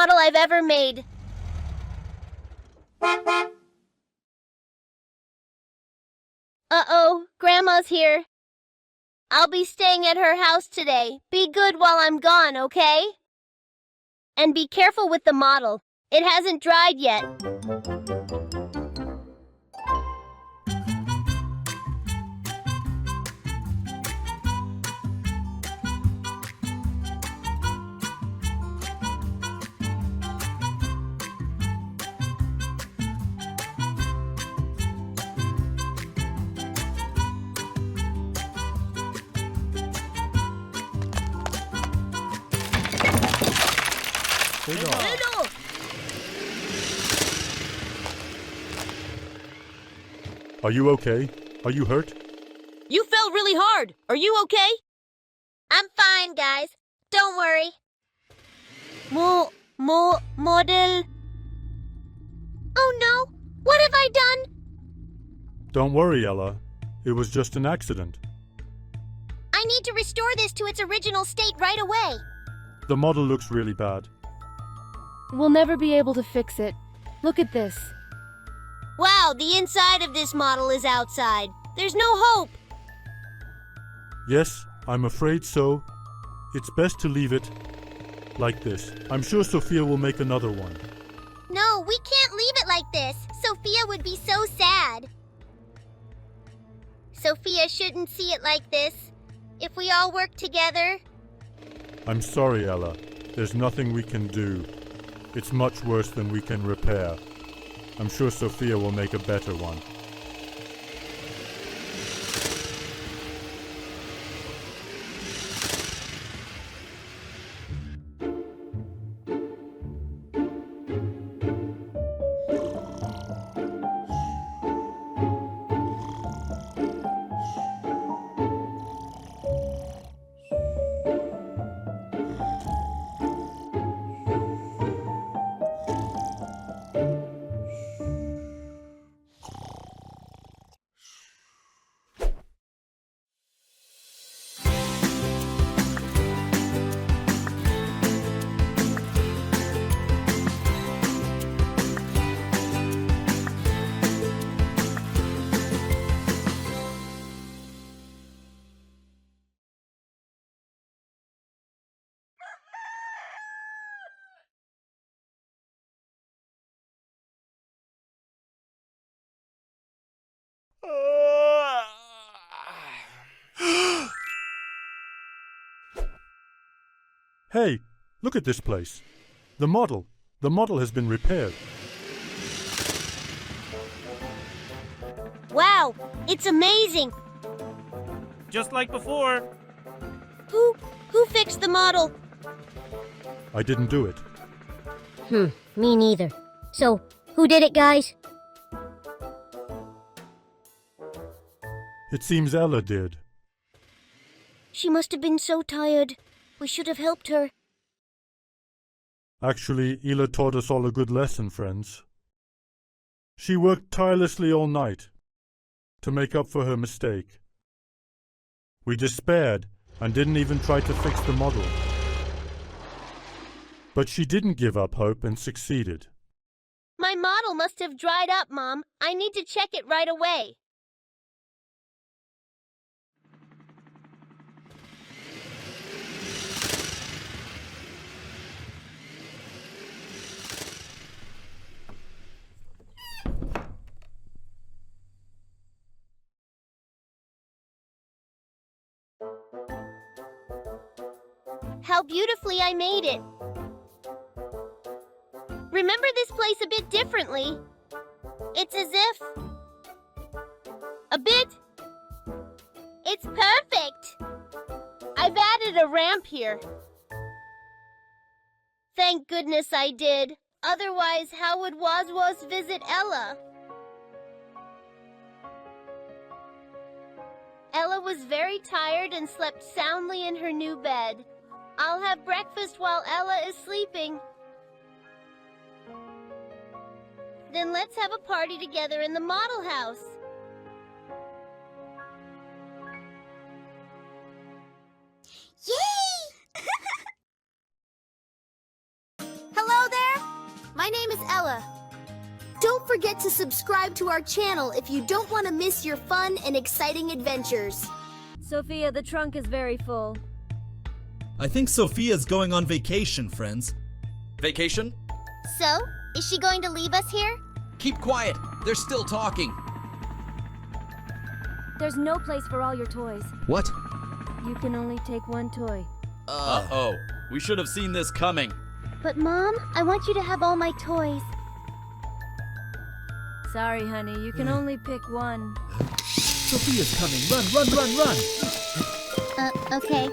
model I've ever made. Uh-oh, Grandma's here. I'll be staying at her house today. Be good while I'm gone, okay? And be careful with the model. It hasn't dried yet. Noodle! Are you okay? Are you hurt? You fell really hard. Are you okay? I'm fine, guys. Don't worry. Model. Oh no! What have I done? Don't worry, Ella. It was just an accident. I need to restore this to its original state right away. The model looks really bad. We'll never be able to fix it. Look at this. Wow, the inside of this model is outside. There's no hope. Yes, I'm afraid so. It's best to leave it like this. I'm sure Sofia will make another one. No, we can't leave it like this. Sofia would be so sad. Sofia shouldn't see it like this. If we all work together. I'm sorry, Ella. There's nothing we can do. It's much worse than we can repair. I'm sure Sofia will make a better one. Hey, look at this place. The model has been repaired. Wow, it's amazing. Just like before. Who fixed the model? I didn't do it. Me neither. So, who did it, guys? It seems Ella did. She must have been so tired. We should have helped her. Actually, Ella taught us all a good lesson, friends. She worked tirelessly all night to make up for her mistake. We despaired and didn't even try to fix the model. But she didn't give up hope and succeeded. My model must have dried up, Mom. I need to check it right away. How beautifully I made it. Remember this place a bit differently. It's as if... It's perfect. I've added a ramp here. Thank goodness I did. Otherwise, how would Wazwaz visit Ella? Ella was very tired and slept soundly in her new bed. I'll have breakfast while Ella is sleeping. Then let's have a party together in the model house. Yay! Hello there! Ella. Don't forget to subscribe to our channel if you don't want to miss your fun and exciting adventures. Sophia, the trunk is very full. I think Sophia's going on vacation, friends. Vacation? So, is she going to leave us here? Keep quiet. They're still talking. There's no place for all your toys. What? You can only take one toy. Oh. We should have seen this coming. But Mom, I want you to have all my toys. Sorry, honey, you can only pick one. Sophia's coming. Run! Okay.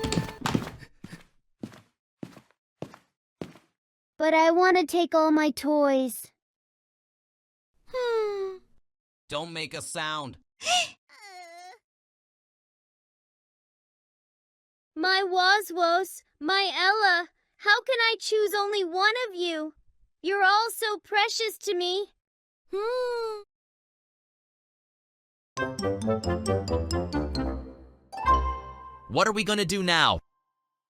But I want to take all my toys. Don't make a sound. My Woswos, my Ella, how can I choose only one of you? You're all so precious to me. What are we gonna do now?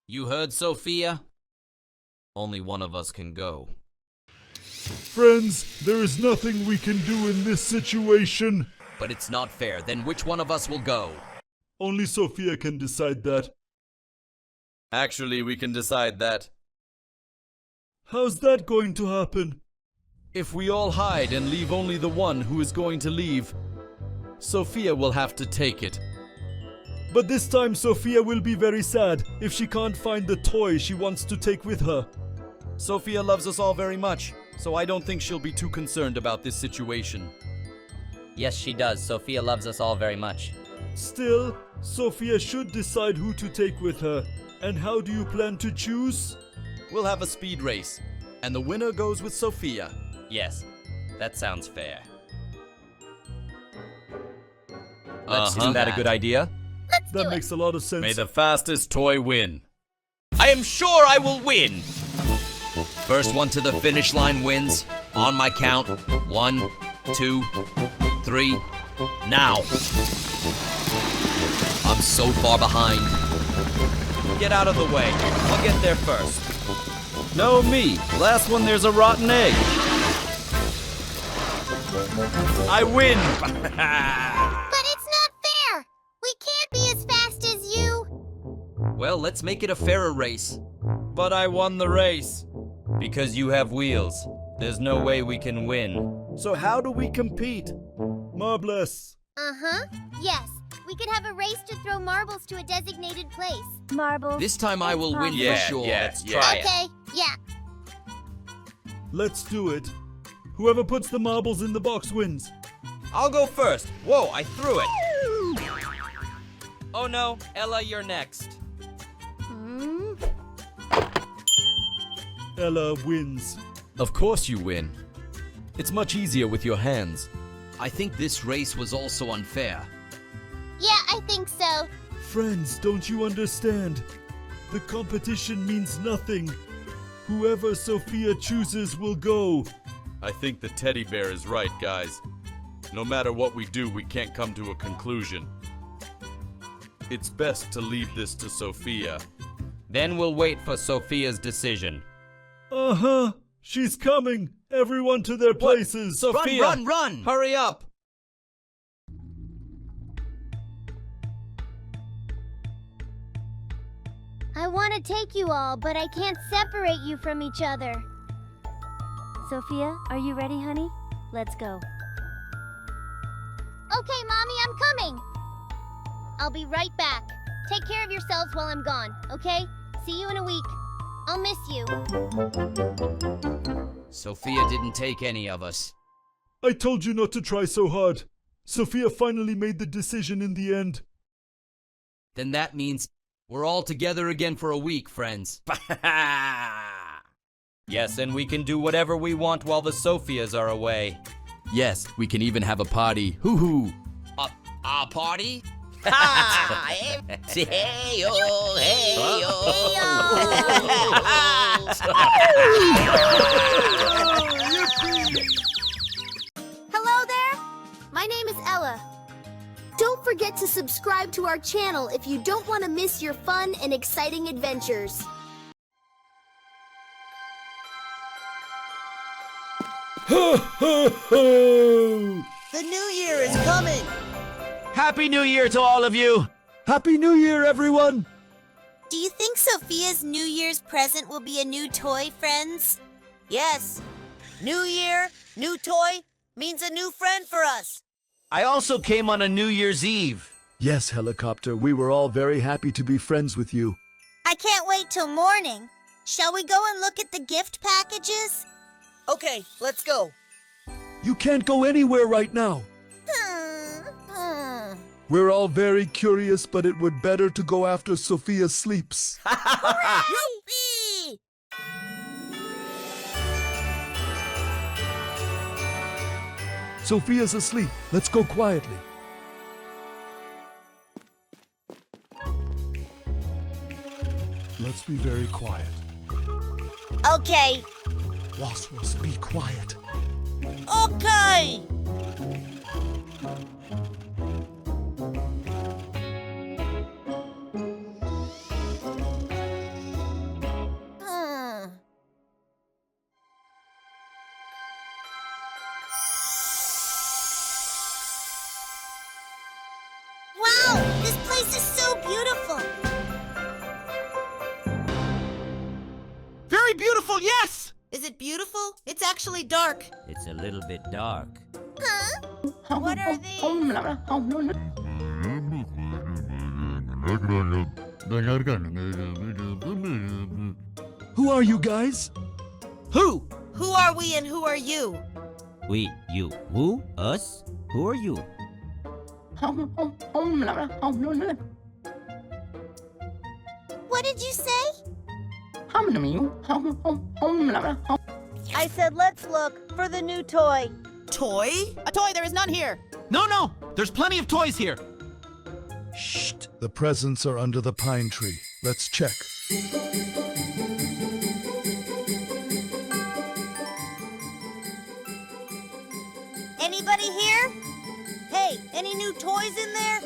You heard, Sophia? Only one of us can go. Friends, there is nothing we can do in this situation. But it's not fair. Then which one of us will go? Only Sophia can decide that. Actually, we can decide that. How's that going to happen? If we all hide and leave only the one who is going to leave, Sophia will have to take it. But this time Sophia will be very sad if she can't find the toy she wants to take with her. Sophia loves us all very much, so I don't think she'll be too concerned about this situation. Yes, she does. Sophia loves us all very much. Still, Sophia should decide who to take with her. And how do you plan to choose? We'll have a speed race, and the winner goes with Sophia. Yes, that sounds fair. Isn't that a good idea? That makes a lot of sense. May the fastest toy win. I am sure I will win! First one to the finish line wins. On my count. 1, 2, 3. Now! I'm so far behind. Get out of the way. I'll get there first. No, me. Last one, there's a rotten egg. I win! But it's not fair! We can't be as fast as you! Well, let's make it a fairer race. But I won the race. Because you have wheels. There's no way we can win. So how do we compete? Marbles. Yes, we could have a race to throw marbles to a designated place. Marbles. This time I will win for sure. Let's try it. Okay, yeah. Let's do it. Whoever puts the marbles in the box wins. I'll go first. Whoa, I threw it. Oh no, Ella, you're next. Ella wins. Of course you win. It's much easier with your hands. I think this race was also unfair. Yeah, I think so. Friends, don't you understand? The competition means nothing. Whoever Sophia chooses will go. I think the teddy bear is right, guys. No matter what we do, we can't come to a conclusion. It's best to leave this to Sophia. Then we'll wait for Sophia's decision. Uh-huh. She's coming. Everyone to their places. Sophia, run! Hurry up! I want to take you all, but I can't separate you from each other. Sophia, are you ready, honey? Let's go. Okay, Mommy, I'm coming. I'll be right back. Take care of yourselves while I'm gone, okay? See you in a week. I'll miss you. Sophia didn't take any of us. I told you not to try so hard. Sophia finally made the decision in the end. Then that means we're all together again for a week, friends. Yes, and we can do whatever we want while the Sophias are away. Yes, we can even have a party. Hoo-hoo! A party? Hello there. My name is Ella. Don't forget to subscribe to our channel if you don't want to miss your fun and exciting adventures. Ho, ho, ho! The new year is coming! Happy New Year to all of you! Happy New Year, everyone! Do you think Sophia's New Year's present will be a new toy, friends? Yes. New year, new toy means a new friend for us. I also came on a New Year's Eve. Yes, Helicopter, we were all very happy to be friends with you. I can't wait till morning. Shall we go and look at the gift packages? Okay, let's go. You can't go anywhere right now. We're all very curious, but it would better to go after Sophia sleeps. Yippee! Sophia's asleep. Let's go quietly. Let's be very quiet. Okay. Waswas, be quiet. Okay! Wow! This place is so beautiful! Very beautiful, yes! Is it beautiful? It's actually dark. It's a little bit dark. Huh? What are these? Who are you guys? Who? Who are we and who are you? We, you, who, us? Who are you? What did you say? I said let's look for the new toy. Toy? A toy, there is none here. No, there's plenty of toys here. Shh! The presents are under the pine tree. Let's check. Anybody here? Hey, any new toys in there?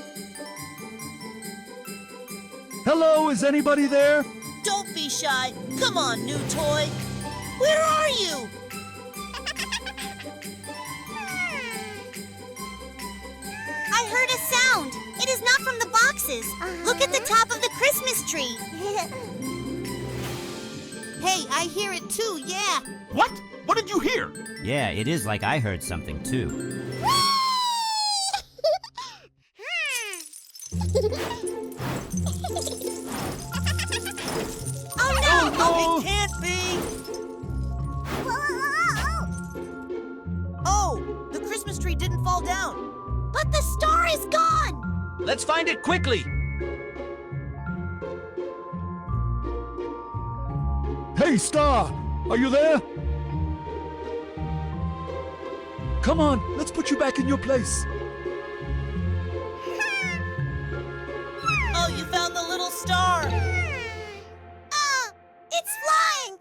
Hello, is anybody there? Don't be shy. Come on, new toy. Where are you? I heard a sound. It is not from the boxes. Look at the top of the Christmas tree. Hey, I hear it too, yeah. What? What did you hear? Yeah, it is like I heard something too. Oh no! Oh, It can't be! Oh, the Christmas tree didn't fall down. But the star is gone! Let's find it quickly. Hey, Star! Are you there? Come on, let's put you back in your place. Oh, you found the little star! Ah! It's flying!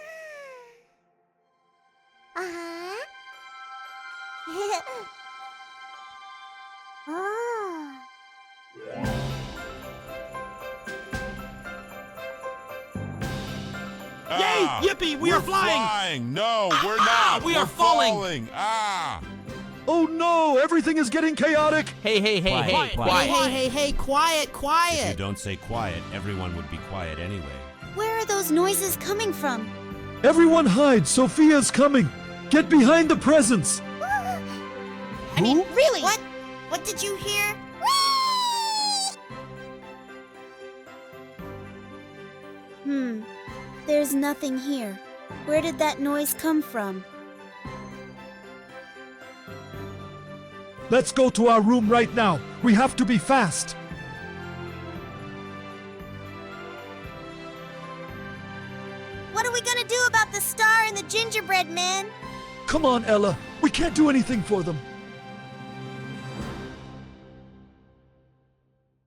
Yay! Yippee! We are flying! No, we're not! We are falling! Oh no, everything is getting chaotic! Hey, Quiet. Quiet! If you don't say quiet, everyone would be quiet anyway. Where are those noises coming from? Everyone hide, Sophia's coming! Get behind the presents! I mean, really? What? What did you hear? There's nothing here. Where did that noise come from? Let's go to our room right now. We have to be fast. What are we gonna do about the star and the gingerbread man? Come on, Ella. We can't do anything for them.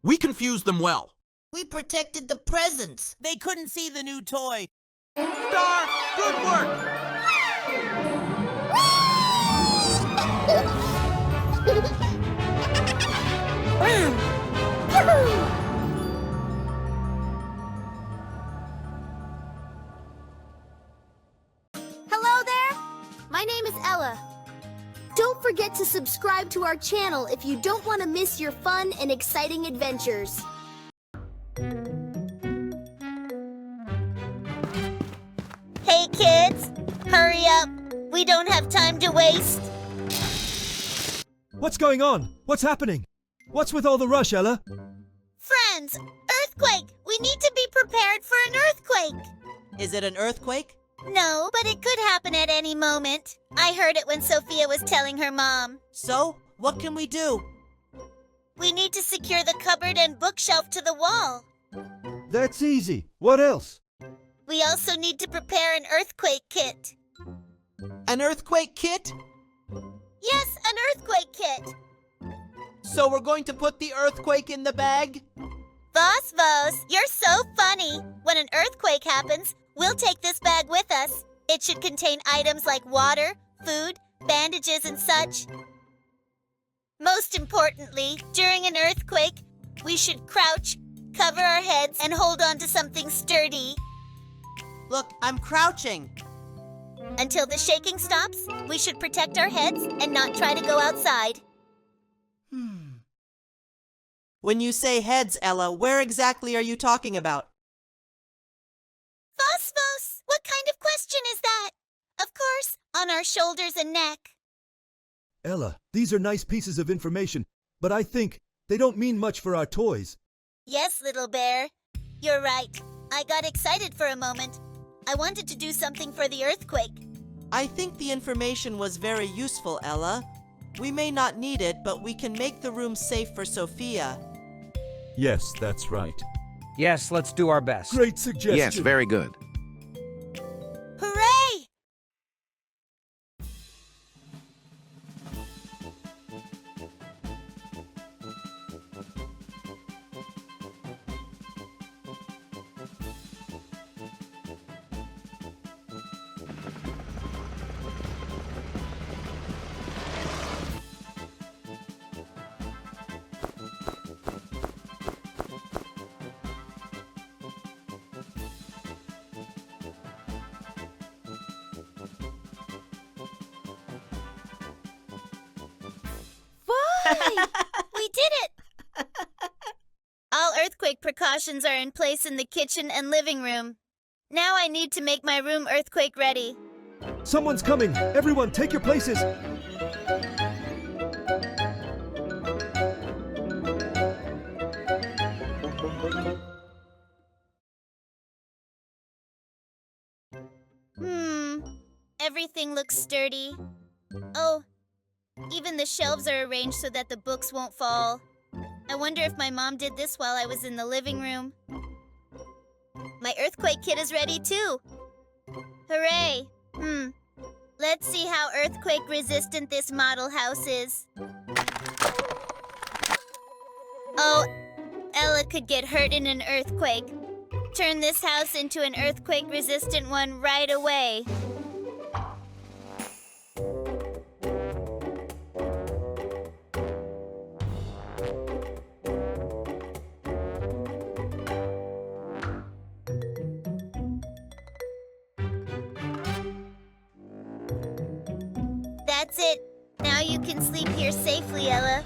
We confused them well. We protected the presents. They couldn't see the new toy. Star, good work! Hello there. My name is Ella. Don't forget to subscribe to our channel if you don't want to miss your fun and exciting adventures. Hey kids, hurry up. We don't have time to waste. What's going on? What's happening? What's with all the rush, Ella? Friends, earthquake! We need to be prepared for an earthquake! Is it an earthquake? No, but it could happen at any moment. I heard it when Sofia was telling her mom. So, what can we do? We need to secure the cupboard and bookshelf to the wall. That's easy. What else? We also need to prepare an earthquake kit. An earthquake kit? Yes, an earthquake kit. So we're going to put the earthquake in the bag? Vos, you're so funny. When an earthquake happens, we'll take this bag with us. It should contain items like water, food, bandages, and such. Most importantly, during an earthquake, we should crouch, cover our heads, and hold on to something sturdy. Look, I'm crouching. Until the shaking stops, we should protect our heads and not try to go outside. When you say heads, Ella, where exactly are you talking about? Vos, what kind of question is that? Of course, on our shoulders and neck. Ella, these are nice pieces of information, but I think they don't mean much for our toys. Yes, little bear. You're right. I got excited for a moment. I wanted to do something for the earthquake. I think the information was very useful, Ella. We may not need it, but we can make the room safe for Sofia. Yes, that's right. Yes, let's do our best. Great suggestion. Yes, very good. Hooray! We did it! All earthquake precautions are in place in the kitchen and living room. Now I need to make my room earthquake ready. Someone's coming. Everyone, take your places. Everything looks sturdy. Oh, even the shelves are arranged so that the books won't fall. I wonder if my mom did this while I was in the living room. My earthquake kit is ready too. Hooray! Let's see how earthquake resistant this model house is. Oh, Ella could get hurt in an earthquake. Turn this house into an earthquake resistant one right away. That's it. Now you can sleep here safely, Ella.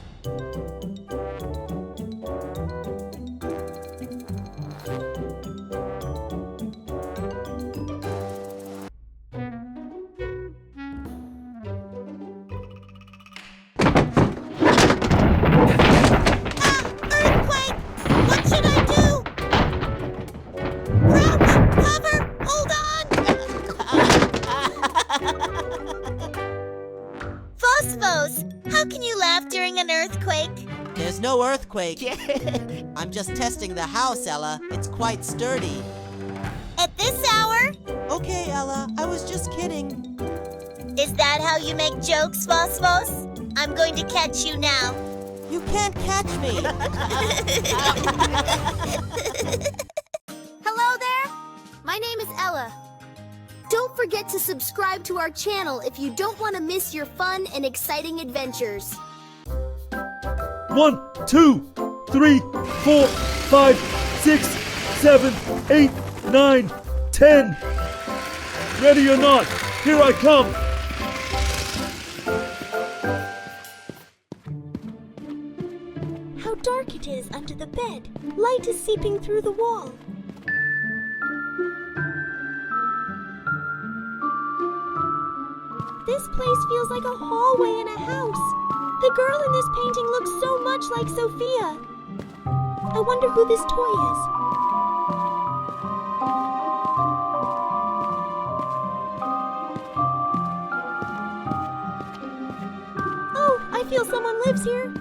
Earthquake! What should I do? Crouch! Cover! Hold on! Vos, how can you laugh during an earthquake? There's no earthquake. I'm just testing the house, Ella. It's quite sturdy. At this hour? Okay, Ella, I was just kidding. Is that how you make jokes, Vos? I'm going to catch you now. You can't catch me. Hello there. My name is Ella. Don't forget to subscribe to our channel if you don't want to miss your fun and exciting adventures. 1, 2, 3, 4, 5, 6, 7, 8, 9, 10. Ready or not, here I come. dark it is under the bed. Light is seeping through the wall. This place feels like a hallway in a house. The girl in this painting looks so much like Sofia. I wonder who this toy is. Oh, I feel someone lives here.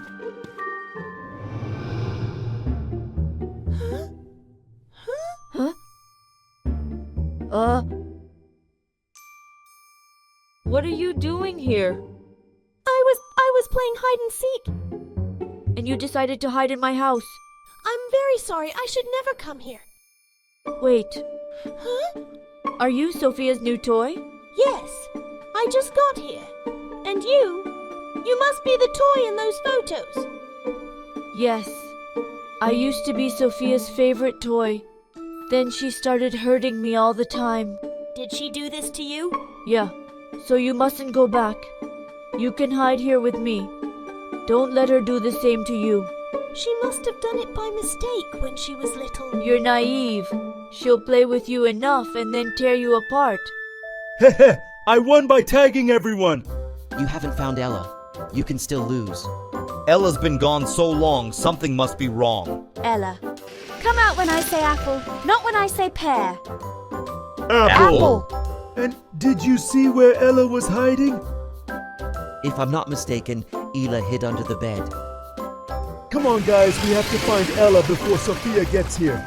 What are you doing here? I was playing hide and seek. And you decided to hide in my house. I'm very sorry. I should never come here. Wait, Huh? are you Sophia's new toy? Yes. I just got here. And you? You must be the toy in those photos. Yes. I used to be Sophia's favorite toy. Then she started hurting me all the time. Did she do this to you? Yeah, so you mustn't go back. You can hide here with me. Don't let her do the same to you. She must have done it by mistake when she was little. You're naive. She'll play with you enough and then tear you apart. Heh, I won by tagging everyone. You haven't found Ella. You can still lose. Ella's been gone so long, something must be wrong. Ella. Come out when I say apple, not when I say pear. Apple. And did you see where Ella was hiding? If I'm not mistaken, Ela hid under the bed. Come on, guys, we have to find Ella before Sofia gets here.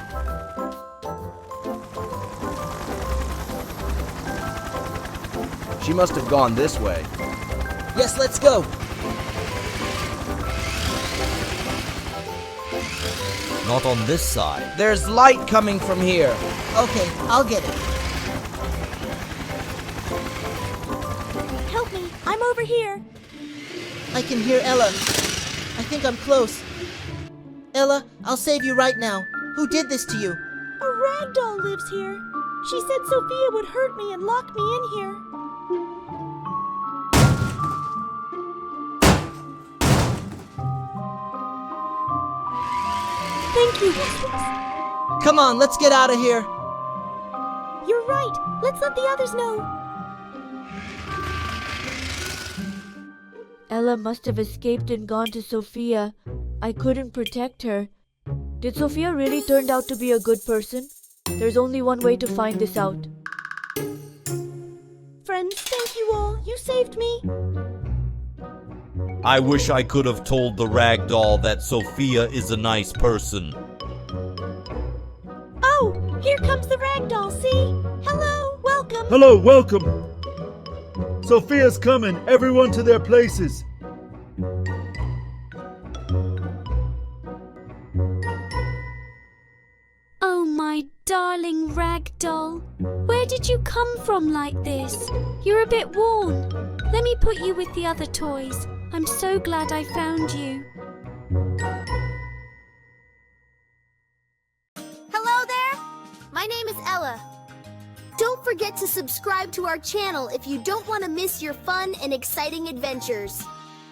She must have gone this way. Yes, let's go. Not on this side. There's light coming from here. Okay, I'll get it. Help me. I'm over here. I can hear Ella. I think I'm close. Ella, I'll save you right now. Who did this to you? A rag doll lives here. She said Sofia would hurt me and lock me in here. Thank you, Mistress. Come on, let's get out of here. You're right. Let's let the others know. Ella must have escaped and gone to Sofia. I couldn't protect her. Did Sofia really turn out to be a good person? There's only one way to find this out. Friends, thank you all. You saved me. I wish I could have told the rag doll that Sofia is a nice person. Oh, here comes the rag doll, see? Hello, welcome. Hello, welcome. Sofia's coming. Everyone to their places. Oh, my darling rag doll. Where did you come from like this? You're a bit worn. Let me put you with the other toys. I'm so glad I found you. Hello there. My name is Ella. Don't forget to subscribe to our channel if you don't want to miss your fun and exciting adventures.